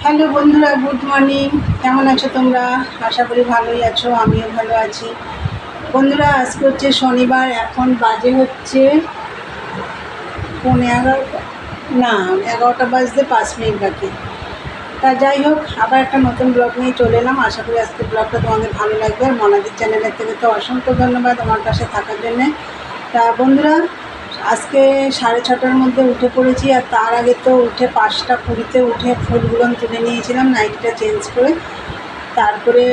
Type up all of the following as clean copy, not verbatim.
Hello বন্ধুরা, good morning. কেমন আছো তোমরা? আশা করি ভালোই আছো, আমিও ভালো আছি। বন্ধুরা, আজকে হচ্ছে শনিবার, এখন বাজে হচ্ছে 11:30, না 11টা বাজতে 5 মিনিট বাকি। তা যাই হোক, আবার একটা নতুন ব্লগ নিয়ে চলে এলাম। আশা করি আজকে ব্লগটা তোমাদের ভালো লাগবে। আর মনাদির চ্যানেলের থেকে তো অসংখ্য ধন্যবাদ আমার পাশে থাকার জন্যে। তা বন্ধুরা, আজকে 6:30টার মধ্যে উঠে পড়েছি। আর তার আগে তো উঠে 5টা 20-তে উঠে ফুলগুলো তুলে নিয়েছিলাম নাইটিটা চেঞ্জ করে। তারপরে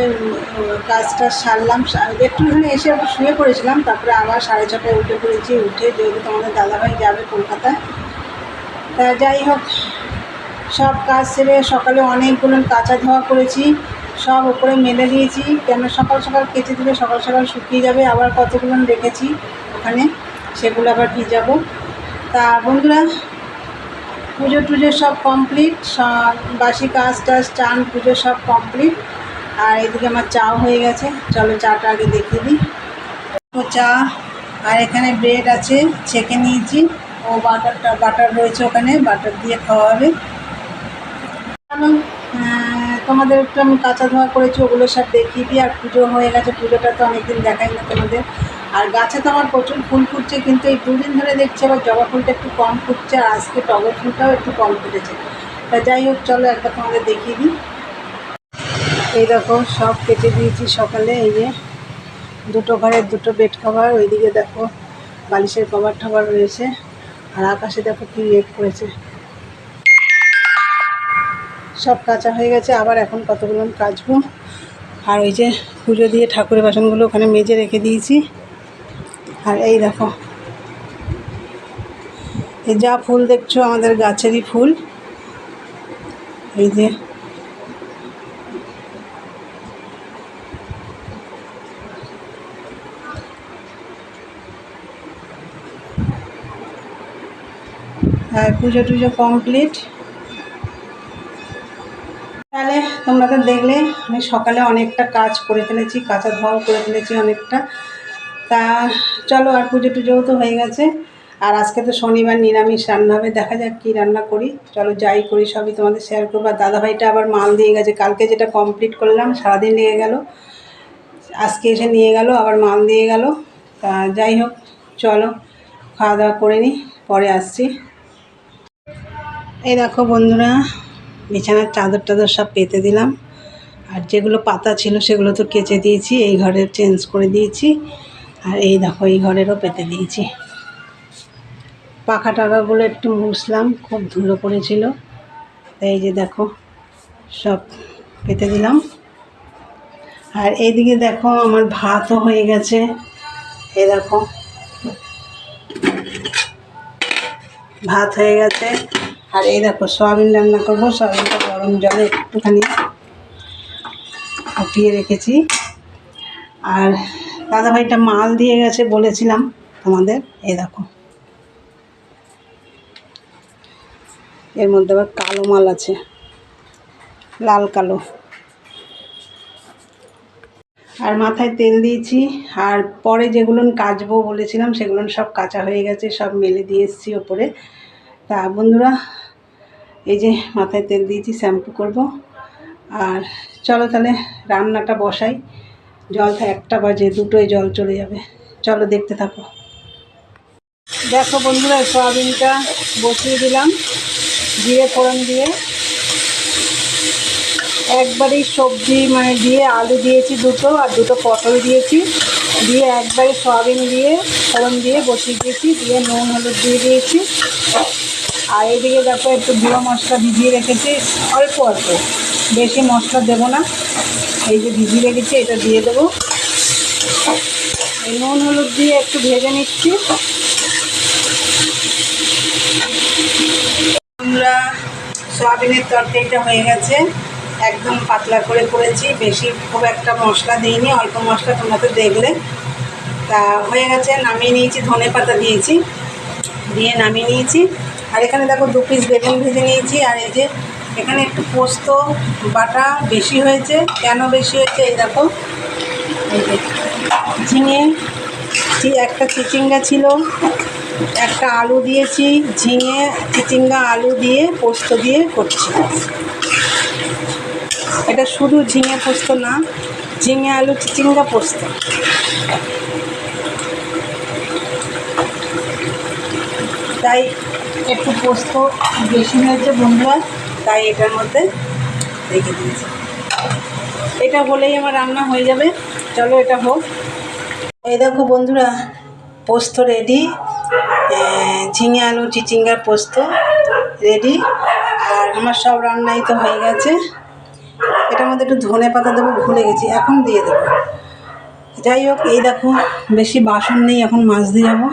কাজটা সারলাম, একটুখানি এসে একটু শুয়ে পড়েছিলাম। তারপরে আবার 6:30টায় উঠে পড়েছি। উঠে যেহেতু তোমাদের দাদাভাই যাবে কলকাতায়, তা যাই হোক, সব কাজ সেরে সকালে অনেকগুলো কাঁচা ধোয়া করেছি, সব ওপরে মেলে দিয়েছি। কেন সকাল সকাল কেচে দিলে সকাল সকাল শুকিয়ে যাবে। আবার কতগুলো রেখেছি ওখানে, সেগুলো আবার ভিজাবো। তা বন্ধুরা, পুজো টুজো সব কমপ্লিট, সব বাসি কাজ টাজ, চান পুজো সব কমপ্লিট। আর এদিকে আমার চাও হয়ে গেছে। চলো চাটা আগে দেখিয়ে দিই। তো চা, আর এখানে ব্রেড আছে, ছেঁকে নিয়েছি। ও বাটার রয়েছে ওখানে, বাটার দিয়ে খাওয়া হবে। তোমাদের একটু আমি কাঁচা ধোয়া করেছি, ওগুলো সব দেখিয়ে দিই। আর পুজো হয়ে গেছে, পুজোটা তো অনেকদিন দেখাই না তোমাদের। আর গাছে তো আমার প্রচুর ফুল ফুটছে, কিন্তু এই দুদিন ধরে দেখছি আবার জবা ফুলটা একটু কম ফুটছে, আর আজকে টগর ফুলটাও একটু কম ফুটেছে। তা যাই হোক, চলো একবার তোমাদের দেখিয়ে দিই। এই দেখো, সব কেটে দিয়েছি সকালে। এই যে দুটো ঘরের দুটো বেড কভার, ওইদিকে দেখো বালিশের কভার টভার রয়েছে। আর আকাশে দেখো কি রেট করেছে। সব কাঁচা হয়ে গেছে, আবার এখন কতগুলো কাচবো। আর ওই যে পুজো দিয়ে ঠাকুরের বাসনগুলো ওখানে মেজে রেখে দিয়েছি। আর এই দেখো, এই যা ফুল দেখছো আমাদের গাছেরই ফুল। এই যে পুজো টুজো কমপ্লিট। তাহলে তোমরা তো দেখলে আমি সকালে অনেকটা কাজ করে ফেলেছি, কাঁচা ধোয়াও করে ফেলেছি অনেকটা। তা চলো, আর পুজো টুজোও তো হয়ে গেছে। আর আজকে তো শনিবার, নিরামিষ রান্না হবে। দেখা যাক কী রান্না করি। চলো যাই করি সবই তোমাদের শেয়ার করবো। আর দাদাভাইটা আবার মাল দিয়ে গেছে, কালকে যেটা কমপ্লিট করলাম সারাদিন লেগে গেল, আজকে এসে নিয়ে গেল, আবার মাল দিয়ে গেল। তা যাই হোক, চলো খাওয়া দাওয়া করে নিই, পরে আসছি। এই দেখো বন্ধুরা, বিছানার চাদর টাদর সব পেতে দিলাম। আর যেগুলো পাতা ছিল সেগুলো তো কেচে দিয়েছি, এই ঘরের চেঞ্জ করে দিয়েছি। আর এই দেখো, এই ঘরেরও পেতে দিয়েছি। পাখা টাকাগুলো একটু মুছলাম, খুব ধুলো পড়েছিল। এই যে দেখো, সব পেতে দিলাম। আর এইদিকে দেখো, আমার ভাতও হয়ে গেছে। এই দেখো, ভাত হয়ে গেছে। আর এই দেখো, সয়াবিন রান্না করবো। সয়াবিনটা গরম জলে একটুখানি ফুটিয়ে রেখেছি। আর দাদাভাইটা মাল দিয়ে গেছে বলেছিলাম তোমাদের। এই দেখো, এর মধ্যে আবার কালো মাল আছে, লাল কালো। আর মাথায় তেল দিয়েছি। আর পরে যেগুলো কাচবো বলেছিলাম সেগুলো সব কাঁচা হয়ে গেছে, সব মেলে দিয়ে এসেছি ওপরে। তা বন্ধুরা, এই যে মাথায় তেল দিয়েছি, শ্যাম্পু করব। আর চলো তাহলে রান্নাটা বসাই। জল 1টা বাজে, 2টোয় জল চলে যাবে। চলো দেখতে থাকো। দেখো বন্ধুরা, সয়াবিনটা বসিয়ে দিলাম জিরে ফোড়ন দিয়ে। একবারই সবজি দিয়ে আলু দিয়েছি দুটো, আর দুটো পটল দিয়েছি, দিয়ে একবারে সয়াবিন দিয়ে ফোড়ন দিয়ে বসিয়ে দিয়েছি। দিয়ে নুন হলুদ দিয়ে দিয়েছি। আর এইদিকে দেখো, একটু গুঁড়ো মশলা ভিজিয়ে রেখেছি, অল্প অল্প, বেশি মশলা দেবো না। এই যে ভিজিয়ে রেখেছি, এটা দিয়ে দেবো। এই নুন হলুদ দিয়ে একটু ভেজে নিচ্ছি। আমরা সয়াবিনের তরকারিটা হয়ে গেছে, একদম পাতলা করে করেছি, বেশি খুব একটা মশলা দিইনি, অল্প মশলা, তোমরা তো দেখলে। তা হয়ে গেছে, নামিয়ে নিয়েছি। ধনে পাতা দিয়েছি, দিয়ে নামিয়ে নিয়েছি। আর এখানে দেখো 2 পিস বেগুন ভেজে নিয়েছি। আর এই যে এখানে একটু পোস্ত বাটা বেশি হয়েছে। কেন বেশি হয়েছে, এই দেখো, এই যে ঝিঙে, একটা চিচিঙ্গা ছিল, একটা আলু দিয়েছি, ঝিঙে চিচিঙ্গা আলু দিয়ে পোস্ত দিয়ে করছি। এটা শুধু ঝিঙে পোস্ত না, ঝিঙে আলু চিচিঙ্গা পোস্ত। তাই একটু পোস্ত বেশি হয়েছে বন্ধুরা, তাই এটার মধ্যে রেখে দিয়েছি। এটা হলেই আমার রান্না হয়ে যাবে। চলো এটা হোক। এই দেখো বন্ধুরা, পোস্ত রেডি, ঝিঙে আলু চিচিঙ্গার পোস্ত রেডি। আর আমার সব রান্নাই তো হয়ে গেছে। এটার মধ্যে একটু ধনে পাতা দেবো, ভুলে গেছি, এখন দিয়ে দেবো। যাই হোক, এই দেখো বেশি বাসন নেই, এখন মাছ দিয়ে যাবো।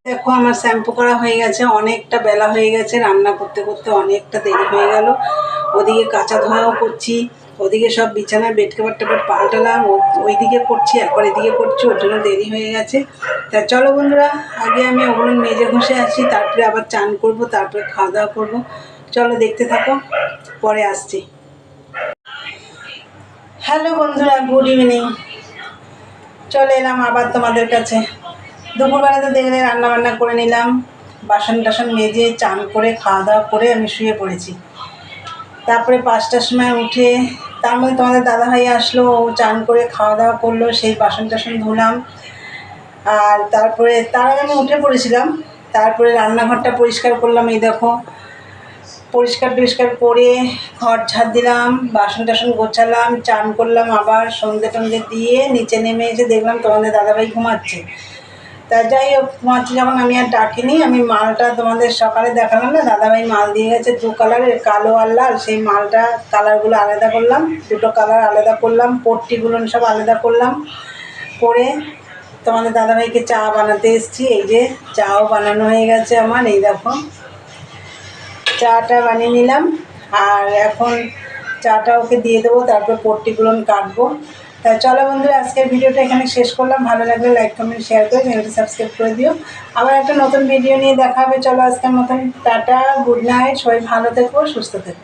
দেখো আমার শ্যাম্পু করা হয়ে গেছে, অনেকটা বেলা হয়ে গেছে, রান্না করতে করতে অনেকটা দেরি হয়ে গেল। ওদিকে কাঁচা ধোয়াও করছি, ওদিকে সব বিছানার বেড কভার টেভার পাল্টালাম, ওইদিকে করছি, একবার এদিকে করছি, ওর জন্য দেরি হয়ে গেছে। তা চলো বন্ধুরা, আগে আমি ওগুলো মেজে ঘষে আসি, তারপরে আবার চান করব, তারপরে খাওয়া দাওয়া করবো। চলো দেখতে থাকো, পরে আসছি। হ্যালো বন্ধুরা, গুড ইভিনিং। চলে এলাম আবার তোমাদের কাছে। দুপুরবেলাতে দেখলে রান্নাবান্না করে নিলাম, বাসন টাসন মেজে চান করে খাওয়া দাওয়া করে আমি শুয়ে পড়েছি। তারপরে 5টার সময় উঠে, তার মধ্যে তোমাদের দাদাভাই আসলো, ও চান করে খাওয়া দাওয়া করলো, সেই বাসন টাসন ধুলাম। আর তারপরে তার আগে আমি উঠে পড়েছিলাম। তারপরে রান্নাঘরটা পরিষ্কার করলাম। এই দেখো পরিষ্কার টরিষ্কার করে ঘর ঝাড় দিলাম, বাসন টাসন গোছালাম, চান করলাম, আবার সন্ধে টন্ধে দিয়ে নিচে নেমে এসে দেখলাম তোমাদের দাদাভাই ঘুমাচ্ছে। তা যাই হোক, ঘুমাচ্ছে যখন আমি আর ডাকিনি। আমি মালটা তোমাদের সকালে দেখালাম না, দাদাভাই মাল দিয়ে গেছে 2 কালারের, কালো আর লাল। সেই মালটা কালারগুলো আলাদা করলাম, 2টো কালার আলাদা করলাম, পট্টিগুলো সব আলাদা করলাম। করে তোমাদের দাদাভাইকে চা বানাতে এসেছি। এই যে চাও বানানো হয়ে গেছে আমার, এই দেখো চাটা বানিয়ে নিলাম। আর এখন চাটা ওকে দিয়ে দেবো, তারপর পট্টিগুলো কাটবো। তা চলো বন্ধুরা, আজকের ভিডিওটা এখানে শেষ করলাম। ভালো লাগলে লাইক কমেন্ট শেয়ার করে চ্যানেলটি সাবস্ক্রাইব করে দিও। আবার একটা নতুন ভিডিও নিয়ে দেখা হবে। চলো আজকের মতন টাটা, গুড নাইট, সবাই ভালো থেকো, সুস্থ থেকো।